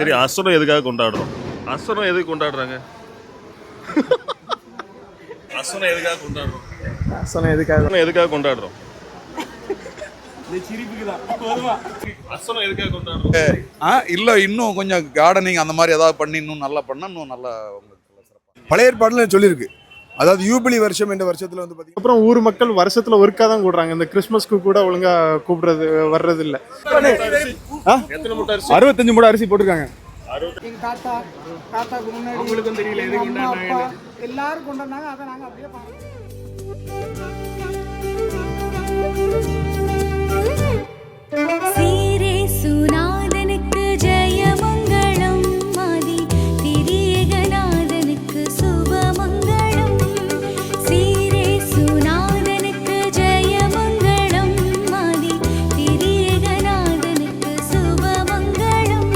சரி, அசுரம் எதுக்காக கொண்டாடுறோம்? அசுரம் எதுக்கு கொண்டாடுறாங்க? அசுரம் எதுக்காக கொண்டாடுறோம்? அசனம் எதுக்காக கொண்டாடுறோம்? அசுரம் எதுக்காக கொண்டாடுறோம்? இல்லை, இன்னும் கொஞ்சம் கார்டனிங் அந்த மாதிரி ஏதாவது பண்ணி இன்னும் நல்லா பண்ணால் இன்னும் நல்லா பழைய ஏற்பாடுல சொல்லியிருக்கு. அதாவது யூபிலி வருஷம் என்ற வருஷத்துல வந்து பார்த்தீங்கன்னா அப்புறம் ஊர் மக்கள் வருஷத்துல ஒருக்கா தான் கூடுறாங்க. இந்த கிறிஸ்மஸ்க்கு கூட ஒழுங்கா கூப்பிடுறது வர்றது இல்ல. எத்தனை மூட்டை அரிசி? 65 மூட்டை அரிசி போட்டிருக்காங்க. எங்க தாத்தாக்கு முன்னாடி அவங்களுக்கும் தெரியல எது அம்மா அப்பா எல்லாரும் கொண்டாடினாங்க. அதை நாங்க அப்படியே பார்க்கணும். சீரே சுநாதனுக்கு ஜெயமங்களம், மாதி திரியேகநாதனுக்கு சுபமங்களம். சீரே சுநாதனுக்கு ஜெயமங்களம், மாதி திரியேகநாதனுக்கு சுபமங்களம்.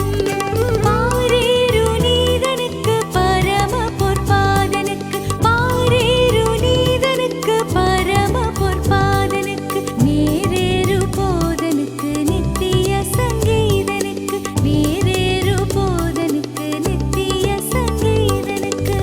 பாரேரு நீதனுக்கு பரம பொற்பாதனுக்கு, பாரேரு நீதனுக்கு பரம பொற்பாதனுக்கு, நேரேரு போதனுக்கு நித்திய சங்கீதனுக்கு, நேரேரு போதனுக்கு நித்திய சங்கீதனுக்கு.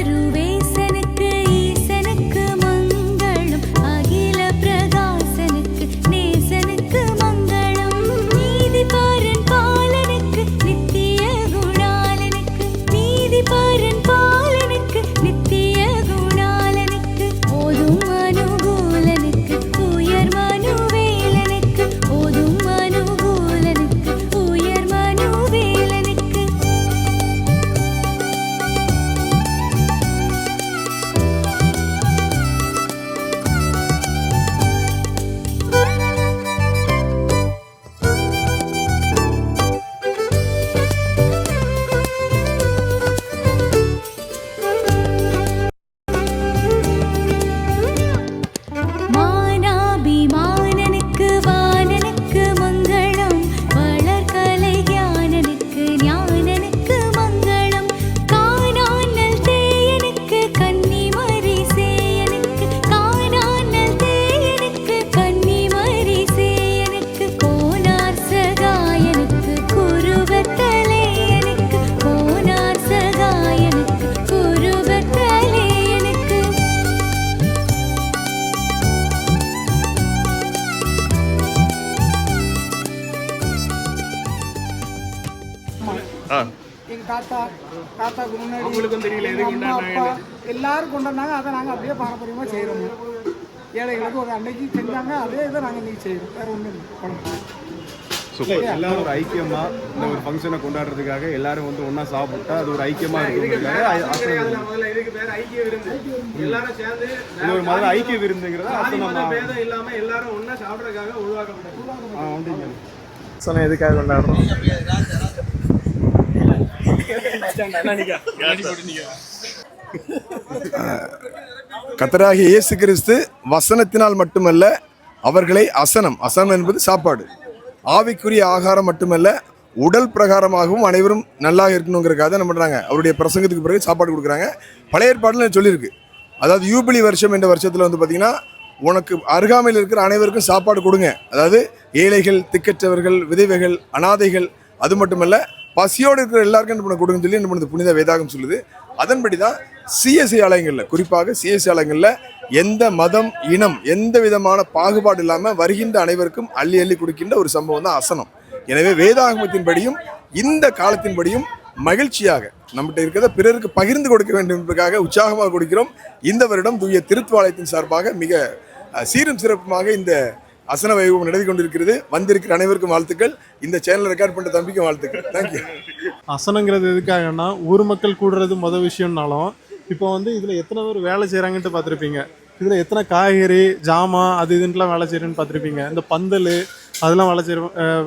ஆதிசருவேசனுக்கு ஈசனுக்கு மங்களம், அகில பிரகாசனுக்கு நேசனுக்கு மங்களம். நீதிபரன் பாலனுக்கு நித்திய குணாலனுக்கு, நீதிபரன் பாலனுக்கு நித்திய குணாலனுக்கு. ஓதும் அனுகூலனுக்கு உயர் மனுவேலனுக்கு, ஓதும் அனுகூலனுக்கு உயர் மனுவேலனுக்கு. மானாபிமானனுக்கு வானனுக்கு மங்களம், வளர்கலை ஞானனுக்கு ஞானனுக்கு மங்களம். காணானல் தேயனுக்கு கன்னிமரி சேயனுக்கு, காணானல் தேயனுக்கு கன்னிமரி சேயனுக்கு. கோனார் சகாயனுக்கு குருவத்தலேயனுக்கு, கோனார் சகாயனுக்கு குருவத்தலேயனுக்கு. ஆ, எங்க தாத்தாக்கு முன்னாடி அவங்களுக்கும் தெரியல எது அம்மா அப்பா எல்லாரும் கொண்டாடினாங்க. அதை நாங்க அப்படியே பாரம்பரியமா செய்யறோம். ஏழைகளுக்கு ஒரு அன்னைக்கு செஞ்சாங்க, அதே இதை நாங்க இன்னைக்கு செய்யறோம். வேற ஒண்ணும் இல்லை. எல்லாரும் ஒரு ஐக்கியமா இந்த ஒரு ஃபங்க்ஷனை கொண்டாடுறதுக்காக எல்லாரும் வந்து ஒண்ணா சாப்பிட்டா அது ஒரு ஐக்கியமா இருக்கும். இது ஒரு முதல்ல ஐக்கிய விருந்துங்கிறத இல்லாம எல்லாரும் ஒண்ணா சாப்பிடறதுக்காக உருவாக்கப்பட்டது. அசனம் எதுக்காக கொண்டாடுறோம்? கர்த்தராகிய இயேசு கிறிஸ்து வசனத்தினால் மட்டுமல்ல, அவர்களை அசனம் என்பது சாப்பாடு, ஆவிக்குரிய ஆகாரம் மட்டுமல்ல, உடல் பிரகாரமாகவும் அனைவரும் நல்லா இருக்கணுங்கிறக்காக என்ன பண்ணுறாங்க, அவருடைய பிரசங்கத்துக்கு பிறகு சாப்பாடு கொடுக்குறாங்க. பழைய ஏற்பாடுல சொல்லியிருக்கு. அதாவது யூபிலி வருஷம் என்ற வருஷத்தில் வந்து பார்த்தீங்கன்னா, உனக்கு அருகாமையில் இருக்கிற அனைவருக்கும் சாப்பாடு கொடுங்க. அதாவது ஏழைகள், திக்கற்றவர்கள், விதவைகள், அனாதைகள், அது மட்டுமல்ல பசியோடு இருக்கிற எல்லாருக்கும் என்ன பண்ண கொடுங்கன்னு சொல்லி என்ன பண்ணுது புனித வேதாகம் சொல்லுது. அதன்படி தான் சிஎஸ்சி ஆலயங்களில், குறிப்பாக சிஎஸ்சி ஆலயங்களில் எந்த மதம், இனம், எந்த விதமான பாகுபாடு இல்லாமல் வருகின்ற அனைவருக்கும் அள்ளி அள்ளி கொடுக்கின்ற ஒரு சம்பவம் தான் அசனம். எனவே வேதாகமத்தின்படியும் இந்த காலத்தின்படியும் மகிழ்ச்சியாக நம்மகிட்ட இருக்கிறத பிறருக்கு பகிர்ந்து கொடுக்க வேண்டும் என்பதற்காக உற்சாகமாக கொடுக்கிறோம். இந்த வருடம் தூய திருத்துவாலயத்தின் சார்பாக மிக சீரும் சிறப்புமாக இந்த அசன வைபவம் நடந்து கொண்டிருக்கிறது. வந்திருக்கிற அனைவருக்கும் வாழ்த்துக்கள். இந்த சேனல் ரெக்கார்ட் பண்ண தம்பிக்கும் வாழ்த்துக்கள். தேங்க்யூ. அசனங்கிறது எதுக்காகன்னா, ஊர் மக்கள் கூடுறது மொதல் விஷயம்னாலும் இப்போ வந்து இதில் எத்தனை பேர் வேலை செய்கிறாங்கன்ட்டு பார்த்துருப்பீங்க. இதில் எத்தனை காய்கறி ஜாமான் அது இதுன்ட்டுலாம் வேலை செய்கிறேன்னு பார்த்துருப்பீங்க. இந்த பந்தல் அதெல்லாம்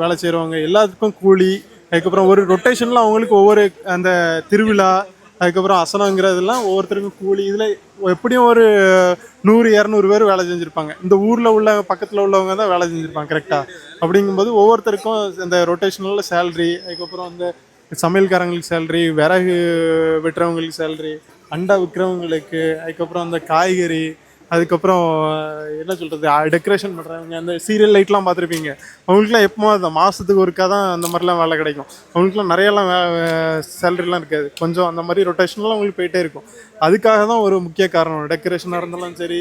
வேலை செய்கிறவங்க எல்லாத்துக்கும் கூலி, அதுக்கப்புறம் ஒரு ரொட்டேஷனில் அவங்களுக்கு ஒவ்வொரு அந்த திருவிழா, அதுக்கப்புறம் அசனங்கிறதெல்லாம் ஒவ்வொருத்தருக்கும் கூலி. இதில் எப்படியும் ஒரு 100-200 பேர் வேலை செஞ்சுருப்பாங்க. இந்த ஊரில் உள்ள பக்கத்தில் உள்ளவங்க தான் வேலை செஞ்சுருப்பாங்க கரெக்டாக. அப்படிங்கும்போது ஒவ்வொருத்தருக்கும் இந்த ரொட்டேஷனில் சேல்ரி, அதுக்கப்புறம் இந்த சமையல்காரங்களுக்கு சேல்ரி, விறகு வெட்டுறவங்களுக்கு சேல்ரி, அண்டா விற்கிறவங்களுக்கு, அதுக்கப்புறம் அந்த காய்கறி, அதுக்கப்புறம் என்ன சொல்கிறது டெக்கரேஷன் பண்ணுறவங்க, அந்த சீரியல் லைட்லாம் பார்த்துருப்பீங்க. அவங்களுக்குலாம் எப்போ அந்த மாதத்துக்கு ஒருக்கா தான் அந்த மாதிரிலாம் வேலை கிடைக்கும். அவங்களுக்குலாம் நிறையலாம் சேலரிலாம் இருக்காது, கொஞ்சம் அந்த மாதிரி ரொட்டேஷன்லாம் அவங்களுக்கு போயிட்டே இருக்கும். அதுக்காக தான் ஒரு முக்கிய காரணம். டெக்கரேஷனாக இருந்தாலும் சரி,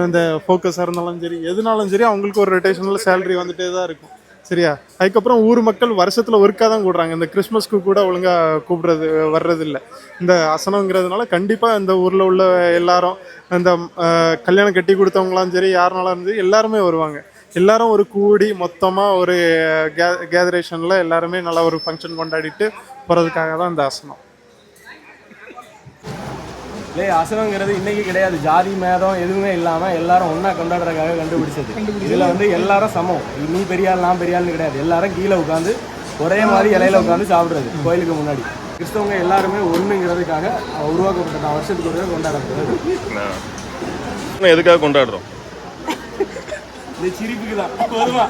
இந்த ஃபோக்கஸாக இருந்தாலும் சரி, எதுனாலும் சரி அவங்களுக்கு ஒரு ரொட்டேஷனில் சேலரி வந்துட்டே தான் இருக்கும். சரியா? அதுக்கப்புறம் ஊர் மக்கள் வருஷத்தில் ஒருக்கா தான் கூடுறாங்க. இந்த கிறிஸ்மஸ்க்கு கூட ஒழுங்காக வர்றதில்லை. இந்த அசனங்கிறதுனால கண்டிப்பாக இந்த ஊரில் உள்ள எல்லாரும், இந்த கல்யாணம் கட்டி கொடுத்தவங்களாம் சரி, யாருனாலும் சரி எல்லாருமே வருவாங்க. எல்லாரும் ஒரு கூடி மொத்தமாக ஒரு கேதரேஷனில் எல்லாருமே நல்லா ஒரு ஃபங்க்ஷன் கொண்டாடிட்டு போகிறதுக்காக தான் இந்த அசனம். இல்லை, அசனங்கிறது இன்னைக்கு கிடையாது. ஜாதி மேதம் எதுவுமே இல்லாமல் எல்லாரும் ஒன்றா கொண்டாடுறதுக்காக கண்டுபிடிச்சது. இதில் வந்து எல்லாரும் சமம். நீ பெரிய ஆள் நான் பெரிய ஆள்னு கிடையாது. எல்லாரும் கீழே உட்காந்து ஒரே மாதிரி இலையில உட்காந்து சாப்பிட்றது கோயிலுக்கு முன்னாடி. கிறிஸ்தவங்க எல்லாருமே ஒன்றுங்கிறதுக்காக உருவாக்கப்பட்ட வருஷத்துக்கு ஒரு கொண்டாடுறது. எதுக்காக கொண்டாடுறோம்? இந்த சிரிப்புக்கு தான் பொதுவா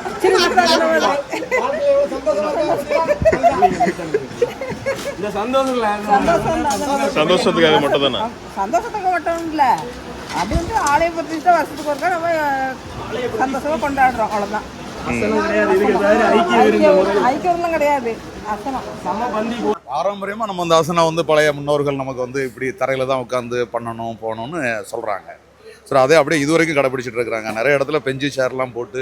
இந்த சந்தோஷத்துக்காக மட்டும் தானே? சந்தோஷத்துக்கு மட்டும் இல்லை, அது வந்து ஆலய பத்திரிக்கை வருஷத்துக்கு ஒருக்கா நம்ம சந்தோஷமா கொண்டாடுறோம், அவ்வளோதான். ஐக்கியம் கிடையாது. பாரம்பரியமாக நம்ம அந்த அசனம் வந்து பழைய முன்னோர்கள் நமக்கு வந்து இப்படி தரையில் தான் உட்காந்து பண்ணணும் போகணும்னு சொல்கிறாங்க. சரி, அதே அப்படியே இது வரைக்கும் கடைப்பிடிச்சிட்டு இருக்கிறாங்க. நிறைய இடத்துல பெஞ்சு சேர்லாம் போட்டு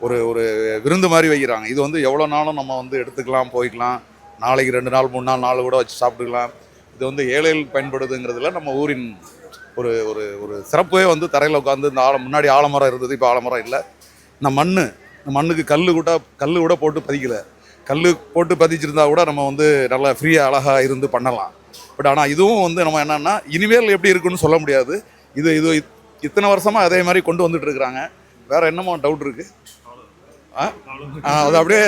ஒரு ஒரு விருந்து மாதிரி வைக்கிறாங்க. இது வந்து எவ்வளோ நாளும் நம்ம வந்து எடுத்துக்கலாம், போய்க்கலாம், நாளைக்கு 2 நாள் 3 நாள் கூட வச்சு சாப்பிட்டுக்கலாம். இது வந்து ஏழைகள் பயன்படுதுங்கிறதுல நம்ம ஊரின் ஒரு ஒரு ஒரு சிறப்பே வந்து தரையில் உட்காந்து இந்த முன்னாடி ஆலமரம் இருந்தது, இப்போ ஆலமரம் இல்லை. இந்த மண்ணுக்கு கல் கூட போட்டு பதிக்கலை. கல் போட்டு பதிச்சிருந்தா கூட நம்ம வந்து நல்லா ஃப்ரீயாக அழகாக இருந்து பண்ணலாம். பட் ஆனால் இதுவும் வந்து நம்ம என்னென்னா இனிமேல் எப்படி இருக்குன்னு சொல்ல முடியாது. இது இத்தனை வருஷமாக அதே மாதிரி கொண்டு வந்துட்டு இருக்கிறாங்க. வேறு என்னமோ டவுட் இருக்குது? அது அப்படியே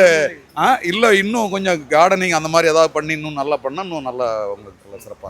இல்லை, இன்னும் கொஞ்சம் கார்டனிங் அந்த மாதிரி ஏதாவது பண்ணி இன்னும் நல்லா பண்ணால் இன்னும் நல்லா உங்களுக்கு சிறப்பாக